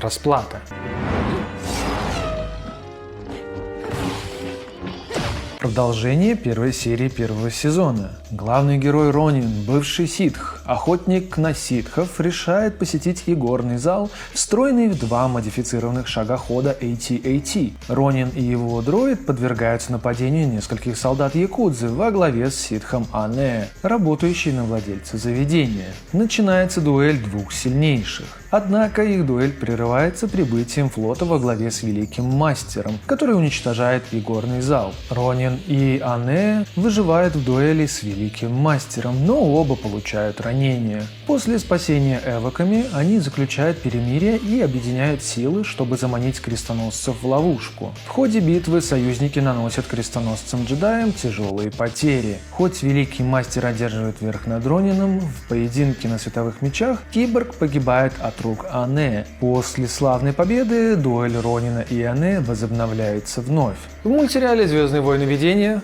расплата. Продолжение первой серии первого сезона. Главный герой Ронин, бывший ситх, охотник на ситхов, решает посетить игорный зал, встроенный в 2 модифицированных шагохода AT-AT. Ронин и его дроид подвергаются нападению нескольких солдат якудзы во главе с ситхом Ане, работающей на владельца заведения. Начинается дуэль 2 сильнейших. Однако их дуэль прерывается прибытием флота во главе с Великим Мастером, который уничтожает игорный зал. Ронин и Ане выживают в дуэли с Великим Мастером, но оба получают ранения. После спасения эвоками они заключают перемирие и объединяют силы, чтобы заманить крестоносцев в ловушку. В ходе битвы союзники наносят крестоносцам-джедаям тяжелые потери. Хоть Великий Мастер одерживает верх над Ронином, в поединке на световых мечах киборг погибает от рук Ане. После славной победы дуэль Ронина и Ане возобновляется вновь. В мультсериале «Звездные войны. Видение»